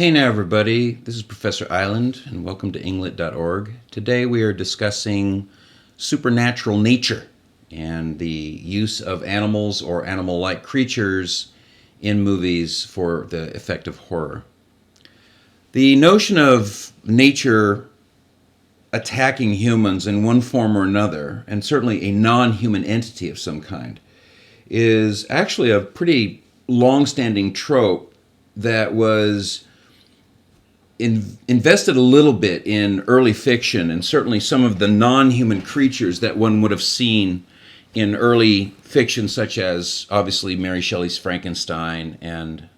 Hey now, everybody. This is Professor Island, and welcome to Inglet.org. Today we are discussing supernatural nature and the use of animals or animal-like creatures in movies for the effect of horror. The notion of nature attacking humans in one form or another, and certainly a non-human entity of some kind, is actually a pretty long-standing trope that was invested a little bit in early fiction, and certainly some of the non-human creatures that one would have seen in early fiction, such as obviously Mary Shelley's Frankenstein and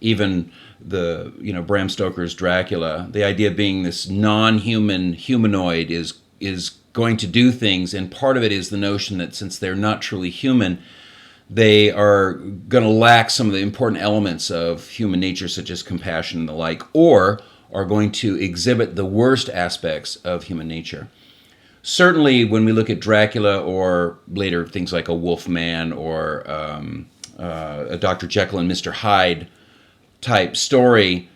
even the Bram Stoker's Dracula. The idea being this non-human humanoid is going to do things, and part of it is the notion that since they're not truly human, they are going to lack some of the important elements of human nature, such as compassion and the like, or are going to exhibit the worst aspects of human nature. Certainly, when we look at Dracula or later things like a Wolfman or a Dr. Jekyll and Mr. Hyde type story,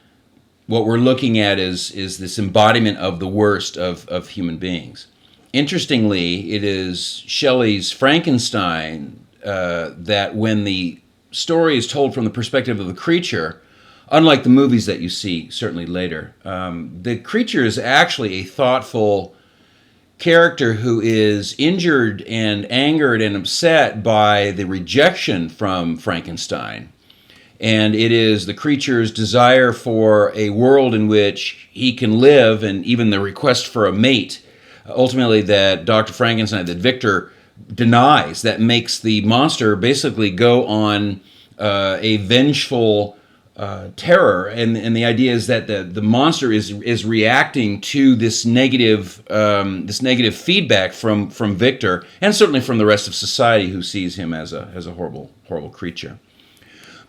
what we're looking at is this embodiment of the worst of human beings. Interestingly, it is Shelley's Frankenstein that when the story is told from the perspective of the creature, unlike the movies that you see certainly later, the creature is actually a thoughtful character who is injured and angered and upset by the rejection from Frankenstein. And it is the creature's desire for a world in which he can live, and even the request for a mate, ultimately that Dr. Frankenstein, that Victor denies, that makes the monster basically go on a vengeful terror, and the idea is that the monster is reacting to this negative feedback from Victor, and certainly from the rest of society who sees him as a horrible creature.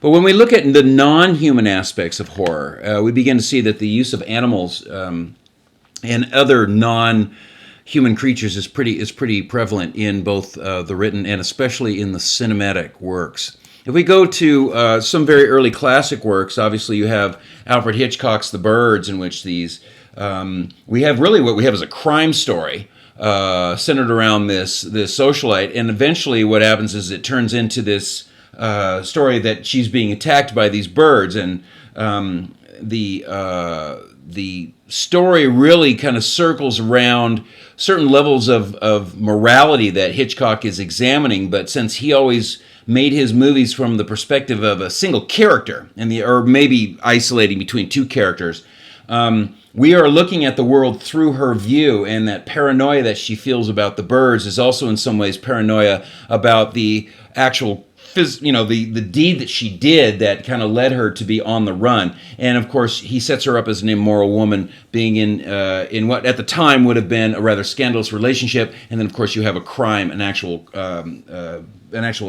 But when we look at the non-human aspects of horror, we begin to see that the use of animals and other non-human creatures is pretty prevalent in both the written and especially in the cinematic works. If we go to some very early classic works, obviously you have Alfred Hitchcock's The Birds, in which we have really what we have is a crime story centered around this socialite, and eventually what happens is it turns into this story that she's being attacked by these birds, and the story really kind of circles around certain levels of morality that Hitchcock is examining, but since he always made his movies from the perspective of a single character, or maybe isolating between two characters, we are looking at the world through her view, and that paranoia that she feels about the birds is also in some ways paranoia about the actual the deed that she did that kind of led her to be on the run. And of course, he sets her up as an immoral woman, being in what at the time would have been a rather scandalous relationship. And then, of course, you have a crime, an actual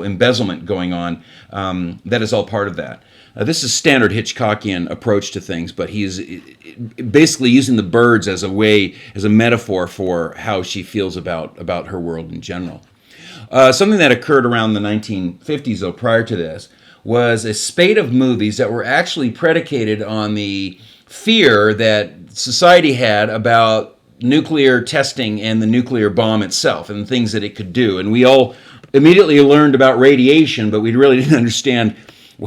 embezzlement going on. That is all part of that. This is standard Hitchcockian approach to things, but he's basically using the birds as a metaphor for how she feels about her world in general. Something that occurred around the 1950s, though, prior to this, was a spate of movies that were actually predicated on the fear that society had about nuclear testing and the nuclear bomb itself and the things that it could do. And we all immediately learned about radiation, but we really didn't understand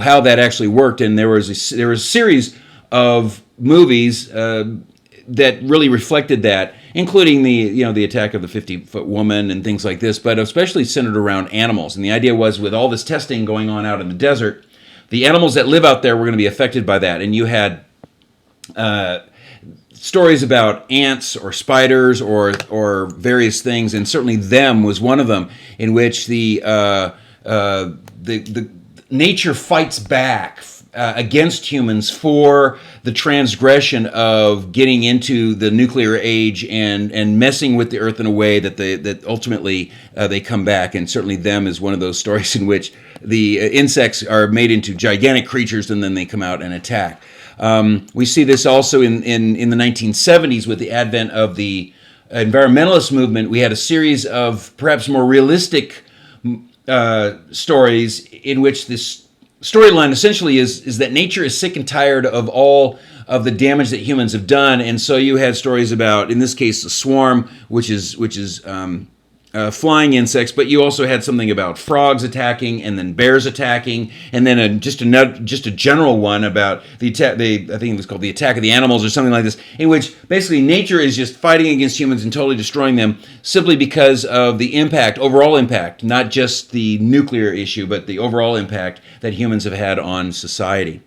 how that actually worked. And there was a series of movies that really reflected that, including the attack of the 50-foot woman and things like this, but especially centered around animals. And the idea was, with all this testing going on out in the desert, the animals that live out there were going to be affected by that. And you had stories about ants or spiders or various things, and certainly Them was one of them, in which the nature fights back against humans for the transgression of getting into the nuclear age and messing with the earth in a way that ultimately they come back. And certainly Them is one of those stories in which the insects are made into gigantic creatures and then they come out and attack. We see this also in the 1970s with the advent of the environmentalist movement. We had a series of perhaps more realistic stories in which this storyline essentially is that nature is sick and tired of all of the damage that humans have done, and so you had stories about, in this case, the swarm, which is flying insects, but you also had something about frogs attacking, and then bears attacking, and then just a general one about the attack. I think it was called the Attack of the Animals or something like this, in which basically nature is just fighting against humans and totally destroying them simply because of the impact, overall impact, not just the nuclear issue, but the overall impact that humans have had on society.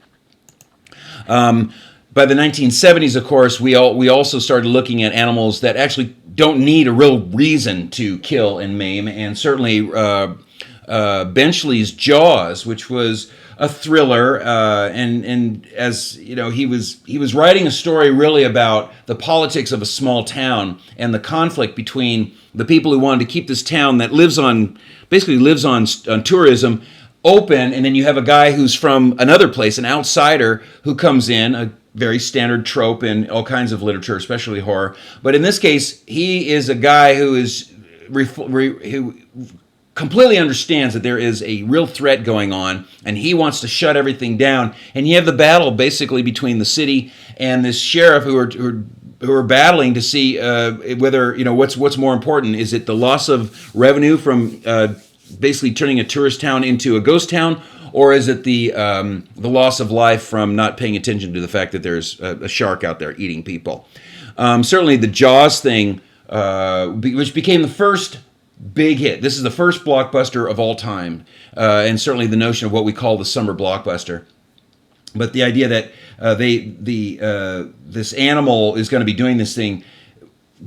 By the 1970s, of course, we also started looking at animals that actually don't need a real reason to kill and maim, and certainly Benchley's Jaws, which was a thriller, and as you know, he was writing a story really about the politics of a small town and the conflict between the people who wanted to keep this town that basically lives on tourism open, and then you have a guy who's from another place, an outsider who comes in, a very standard trope in all kinds of literature, especially horror. But in this case, he is a guy who who completely understands that there is a real threat going on, and he wants to shut everything down. And you have the battle basically between the city and this sheriff who are battling to see whether, what's more important. Is it the loss of revenue from basically turning a tourist town into a ghost town, or is it the loss of life from not paying attention to the fact that there's a shark out there eating people? Certainly the Jaws thing, which became the first big hit. This is the first blockbuster of all time, and certainly the notion of what we call the summer blockbuster. But the idea that this animal is going to be doing this thing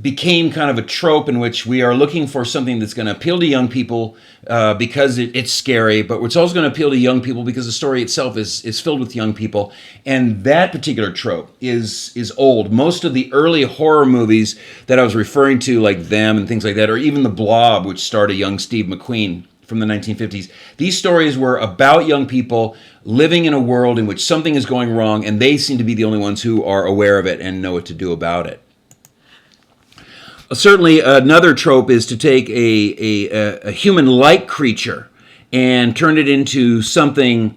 became kind of a trope in which we are looking for something that's going to appeal to young people because it's scary, but it's also going to appeal to young people because the story itself is filled with young people. And that particular trope is old. Most of the early horror movies that I was referring to, like Them and things like that, or even The Blob, which starred a young Steve McQueen from the 1950s, these stories were about young people living in a world in which something is going wrong, and they seem to be the only ones who are aware of it and know what to do about it. Certainly, another trope is to take a human-like creature and turn it into something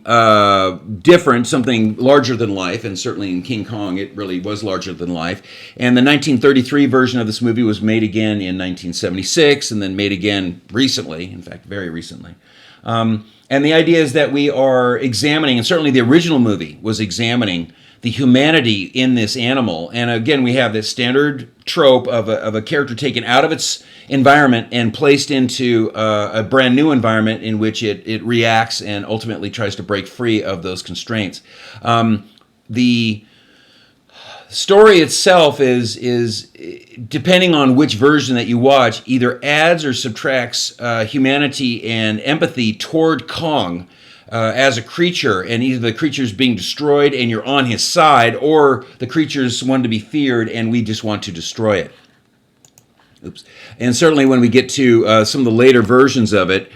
different, something larger than life. And certainly in King Kong, it really was larger than life. And the 1933 version of this movie was made again in 1976, and then made again recently, in fact, very recently. And the idea is that we are examining, and certainly the original movie was examining, the humanity in this animal. And again, we have this standard trope of a character taken out of its environment and placed into a brand new environment in which it reacts and ultimately tries to break free of those constraints. The story itself is depending on which version that you watch, either adds or subtracts humanity and empathy toward Kong as a creature, and either the creature's being destroyed and you're on his side, or the creature's one to be feared and we just want to destroy it. Oops. And certainly when we get to some of the later versions of it,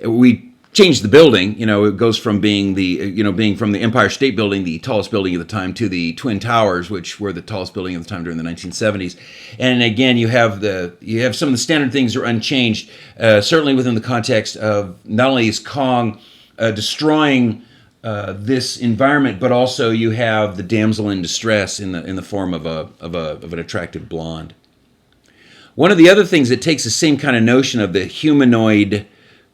we change the building. It goes from being being from the Empire State Building, the tallest building at the time, to the Twin Towers, which were the tallest building at the time during the 1970s. And again, you have some of the standard things are unchanged, certainly within the context of not only is Kong destroying this environment, but also you have the damsel in distress in the form of an attractive blonde. One of the other things that takes the same kind of notion of the humanoid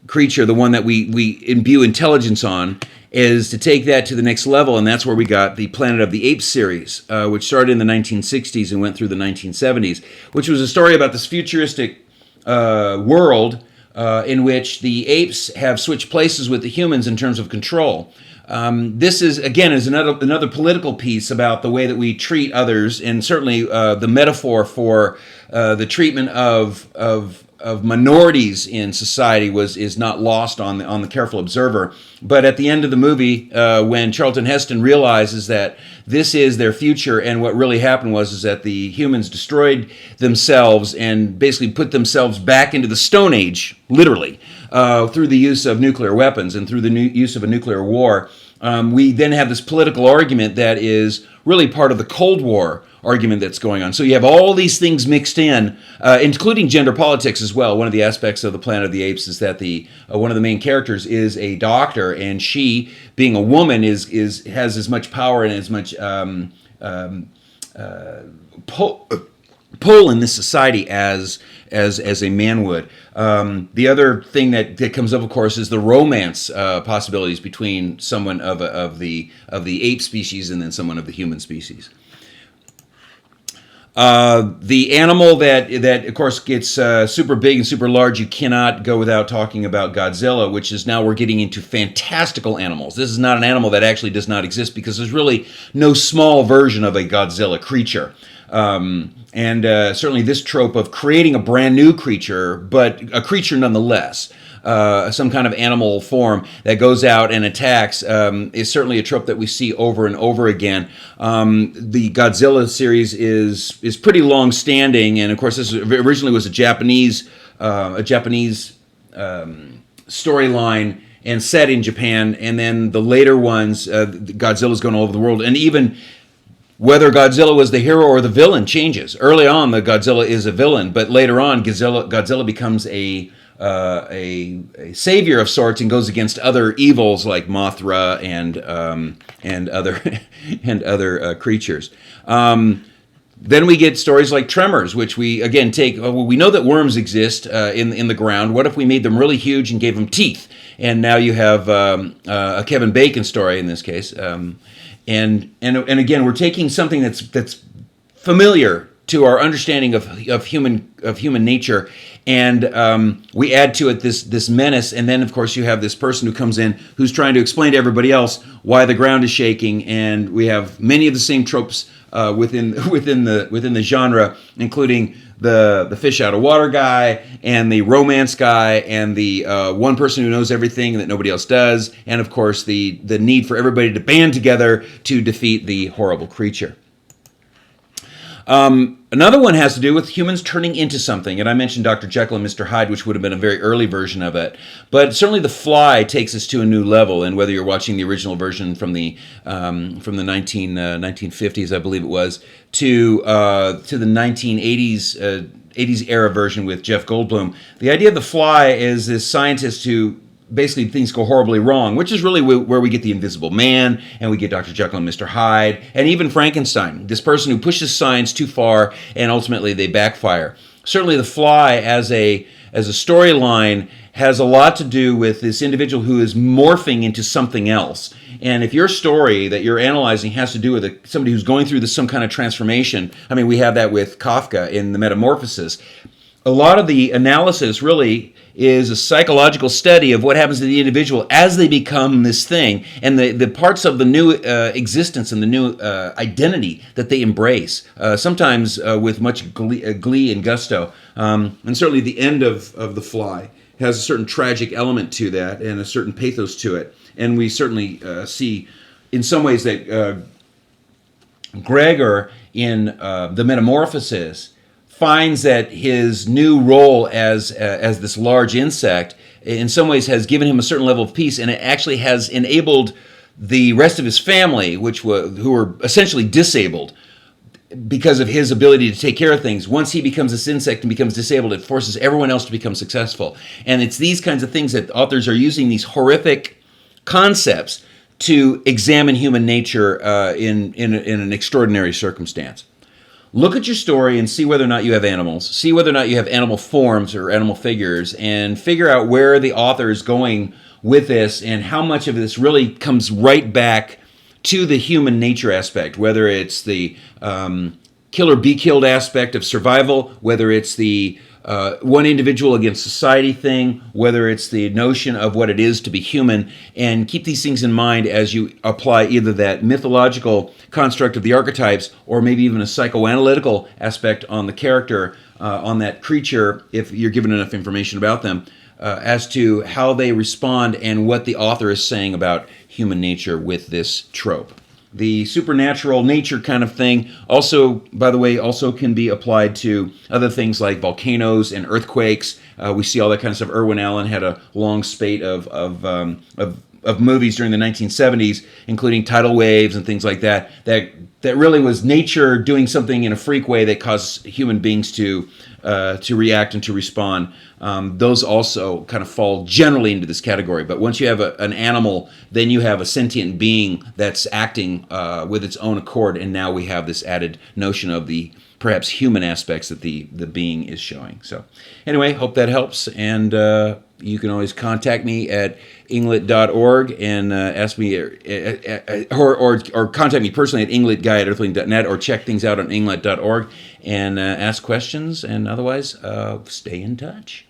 creature, the one that we imbue intelligence on, is to take that to the next level, and that's where we got the Planet of the Apes series, which started in the 1960s and went through the 1970s, which was a story about this futuristic world in which the apes have switched places with the humans in terms of control. This is another political piece about the way that we treat others, and certainly the metaphor for the treatment of minorities in society is not lost on the careful observer. But at the end of the movie, when Charlton Heston realizes that this is their future, and what really happened was that the humans destroyed themselves and basically put themselves back into the Stone Age, literally, through the use of nuclear weapons and through the use of a nuclear war. We then have this political argument that is really part of the Cold War argument that's going on. So you have all these things mixed in, including gender politics as well. One of the aspects of the Planet of the Apes is that one of the main characters is a doctor, and she, being a woman, has as much power and as much pull in this society as a man would. The other thing that comes up, of course, is the romance possibilities between someone of the ape species and then someone of the human species. The animal that of course gets super big and super large, you cannot go without talking about Godzilla, which is now we're getting into fantastical animals. This is not an animal that actually does not exist because there's really no small version of a Godzilla creature. And certainly this trope of creating a brand new creature, but a creature nonetheless, some kind of animal form that goes out and attacks, is certainly a trope that we see over and over again. The Godzilla series is pretty long-standing, and of course this originally was a Japanese storyline and set in Japan, and then the later ones, Godzilla's gone all over the world, and even whether Godzilla was the hero or the villain changes. Early on, the Godzilla is a villain, but later on, Godzilla becomes a savior of sorts and goes against other evils like Mothra and other creatures. Then we get stories like Tremors, which we again take. We know that worms exist in the ground. What if we made them really huge and gave them teeth? And now you have a Kevin Bacon story in this case. And again, we're taking something that's familiar to our understanding of human nature, and we add to it this menace. And then, of course, you have this person who comes in who's trying to explain to everybody else why the ground is shaking. And we have many of the same tropes within the genre, including the fish out of water guy and the romance guy and the one person who knows everything that nobody else does, and of course the need for everybody to band together to defeat the horrible creature. Another one has to do with humans turning into something, and I mentioned Dr. Jekyll and Mr. Hyde, which would have been a very early version of it. But certainly The Fly takes us to a new level, and whether you're watching the original version from the 1950s, I believe it was, to the 1980s 80s era version with Jeff Goldblum, the idea of The Fly is this scientist who basically things go horribly wrong, which is really where we get the Invisible Man, and we get Dr. Jekyll and Mr. Hyde, and even Frankenstein, this person who pushes science too far, and ultimately they backfire. Certainly The Fly as a storyline has a lot to do with this individual who is morphing into something else. And if your story that you're analyzing has to do with somebody who's going through some kind of transformation, I mean, we have that with Kafka in The Metamorphosis. A lot of the analysis really is a psychological study of what happens to the individual as they become this thing, and the parts of the new existence and the new identity that they embrace, sometimes with much glee and gusto. And certainly the end of The Fly has a certain tragic element to that and a certain pathos to it. And we certainly see in some ways that Gregor in The Metamorphosis finds that his new role as this large insect in some ways has given him a certain level of peace, and it actually has enabled the rest of his family, who were essentially disabled because of his ability to take care of things. Once he becomes this insect and becomes disabled, it forces everyone else to become successful. And it's these kinds of things that authors are using, these horrific concepts, to examine human nature in an extraordinary circumstance. Look at your story and see whether or not you have animals. See whether or not you have animal forms or animal figures, and figure out where the author is going with this and how much of this really comes right back to the human nature aspect, whether it's the kill or be killed aspect of survival, whether it's the one individual against society thing, whether it's the notion of what it is to be human, and keep these things in mind as you apply either that mythological construct of the archetypes or maybe even a psychoanalytical aspect on the character, on that creature, if you're given enough information about them, as to how they respond and what the author is saying about human nature with this trope. The supernatural nature kind of thing also, by the way, also can be applied to other things like volcanoes and earthquakes. We see all that kind of stuff. Irwin Allen had a long spate of movies during the 1970s, including tidal waves and things like that, that that really was nature doing something in a freak way that caused human beings to react and to respond. Those also kind of fall generally into this category. But once you have an animal, then you have a sentient being that's acting with its own accord, and now we have this added notion of the perhaps human aspects that the being is showing. So anyway, hope that helps, and you can always contact me at inglet.org and ask me, or contact me personally at ingletguy@earthling.net, or check things out on inglet.org and ask questions, and otherwise stay in touch.